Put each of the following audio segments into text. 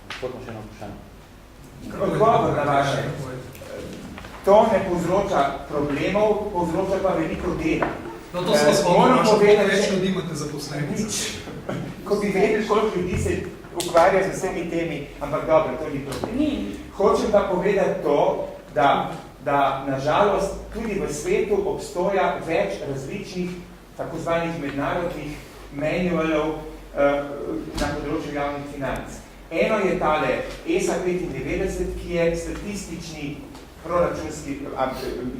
Gospod, še eno vprašanje. Odgovor na vaše. To ne povzroča problemov, povzroča pa veliko dela. No, to smo spomnili, koliko več ljudi imate zaposlenice. Ko bi vedeli, koliko ljudi se ukvarja z vsemi temi, ampak dobro, to ni problem. Hočem pa povedati to, da nažalost tudi v svetu obstoja več različnih tako zvanih mednarodnih manualov na področju javnih financ. Eno je tale ESA 95, ki je statistični proračunski,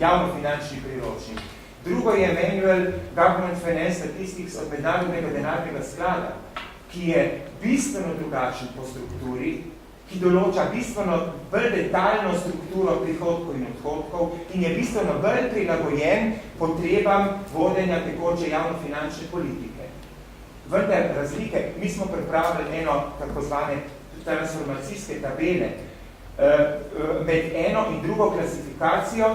javnofinančni priročnik. Drugo je manual Government Finance Statistics od Mednarodnega denarnega sklada, ki je bistveno drugačen po strukturi, ki določa bistveno bolj detaljno strukturo prihodkov in odhodkov in je bistveno bolj prilagojen potrebam vodenja tekoče javnofinančne politike. Vendar razlike, mi smo pripravili eno tako zvane transformacijske tabele med eno in drugo klasifikacijo,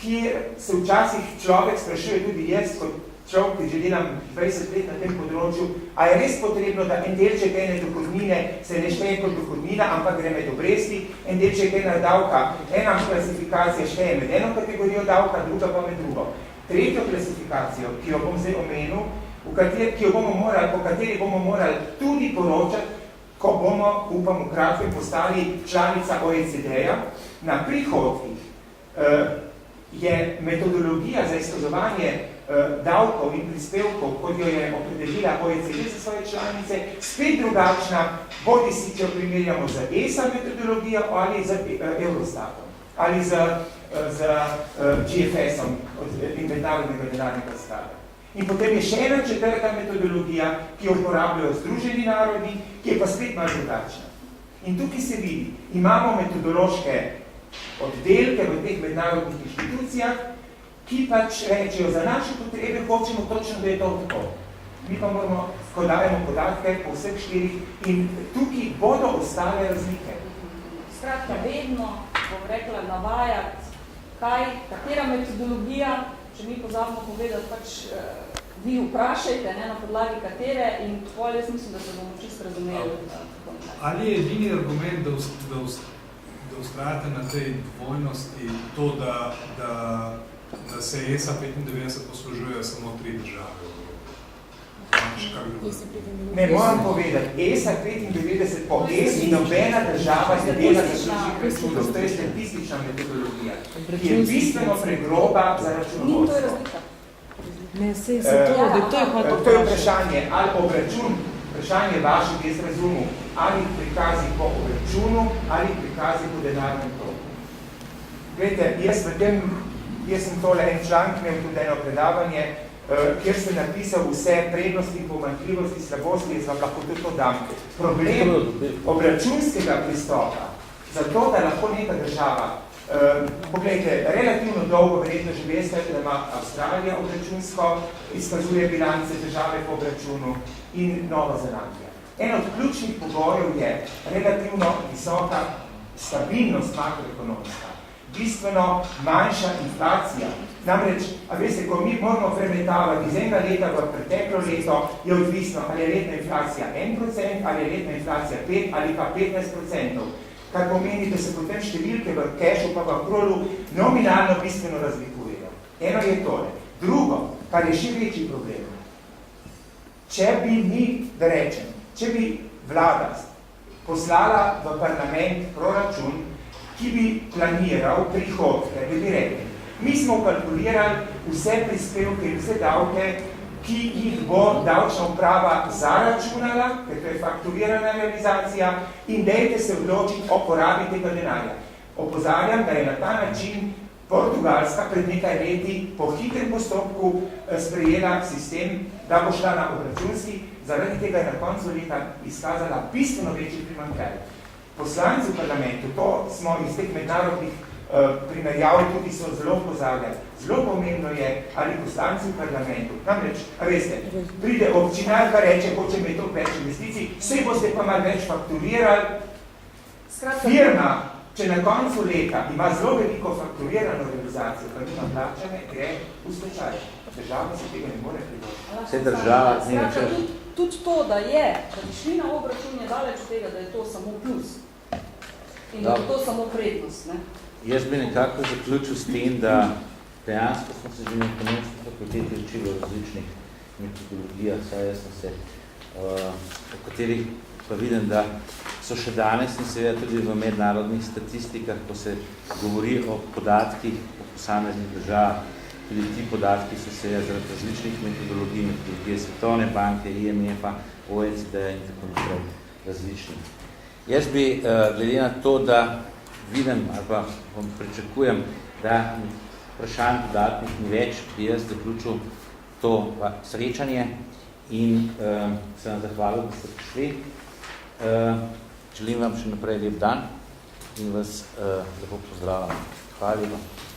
kjer se včasih človek sprašuje, tudi jaz kot človek, ki že delam 20 let na tem področju, a je res potrebno, da en delček ene dohodnine se ne šteje kot dohodnina, ampak gre med obresti, en delček ena davka, ena klasifikacija šteje med eno kategorijo davka, druga pa med drugo. Tretjo klasifikacijo, ki jo bom zdaj omenil, po kateri bomo morali tudi poročati, ko bomo, upam, v kratkem postali članica OECD-ja, na prihodkih je metodologija za izkazovanje davkov in prispevkov, kot jo je opredelila OECD za svoje članice, spet drugačna, bodi si, če jo primerjamo z ESA metodologijo ali z Eurostatom, ali z GFS-om in Mednarodnega denarnega sklada. In potem je še ena četrta metodologija, ki jo uporabljajo Združeni narodi, ki je pa spet malo drugačna. In tukaj se vidi, imamo metodološke oddelke v teh mednarodnih inštitucijah, ki pač rečejo, za naše potrebe hočemo točno, da je to tako. Mi pa moramo, ko dajemo podatke po vseh štirih in tukaj bodo ostale razlike. Skratka, vedno, bom rekla, navajati, katera metodologija, če mi pozabimo povedati, pač vi vprašajte, na podlagi katere in potem jaz mislim, da se bomo čisto razumeli. Ali je edini argument, da ustrajate na tej dvojnosti to, da se ESA 95 poslužuje samo 3 države? Ne moram povedati, ESA 95 po ESI nobena država ne dela za služnih računov, to je statistična metodologija, ki je bistveno pregroba za računovodstvo. Ne, se to je vprašanje, ali obračun, vprašanje vaše, ki jaz razumel, ali prikazi po obračunu, ali prikazi po denarnem toku. Glejte, jaz sem tole en članek, imel tudi eno predavanje, kjer sem napisal vse prednosti, pomanjkljivosti, slabosti, jaz vam lahko tudi to dam. Problem obračunskega pristopa, zato da lahko neka država, pogledajte, relativno dolgo verjetno že veste, da ima Avstralija obračunsko, izkazuje bilance države po obračunu in Nova Zelandija. En od ključnih pogojev je relativno visoka stabilnost makroekonomska, bistveno manjša inflacija. Namreč, a veste, ko mi moramo premetavati iz enega leta v preteklo leto, je odvisno, ali je letna inflacija 1%, ali je letna inflacija 5% ali pa 15%, kar pomeni, da se potem številke v kešu pa v akrolu nominalno bistveno razlikujejo. Eno je tole. Drugo, kar je še večji problem, če bi mi, da rečem, če bi vlada poslala v parlament proračun, ki bi planiral prihodke, da bi rekli, mi smo kalkulirali vse prispevke in vse davke, ki jih bo davčna uprava zaračunala, ker to je fakturirana realizacija, in dejte se odločiti o porabi tega denarja. Opozarjam, da je na ta način Portugalska pred nekaj leti po hitrem postopku sprejela sistem, da bo šla na obračunski, zaradi tega je na koncu leta izkazala bistveno večji primanjkljaj. Poslanci v parlamentu, to smo iz teh mednarodnih primerjav tudi so zelo pozavljali. Zelo pomembno je, ali poslanci v parlamentu. Namreč, a veste, pride občinar, pa reče, hoče me to več investicij, vse boste pa malo več fakturirali. Firma, če na koncu leta ima zelo veliko fakturirano realizacijo, pa nima plačane, gre v stečaj. Država se tega ne more priložiti. Vse država, tudi to, da bi šli na obračun, je daleč od tega, da je to samo plus. In da je to samo prednost. Ne? Jaz bi nekako zaključil s tem, da dejansko smo se že na ekonomski fakulteti učili o različnih metodologijah, saj jaz sem se, o katerih pa vidim, da so še danes in seveda tudi v mednarodnih statistikah, ko se govori o podatkih o posameznih državah, tudi ti podatki so seveda zaradi različnih metodologij, metodologije Svetovne banke, IMF-a, OECD-a in tako naprej različni. Jaz bi, glede na to, da vidim ali pa pričakujem, da vprašanj dodatnih ni več, bi jaz zaključil to srečanje in se vam zahvalil, da ste prišli. Želim vam še naprej lep dan in vas lepo pozdravljam. Hvala lepa.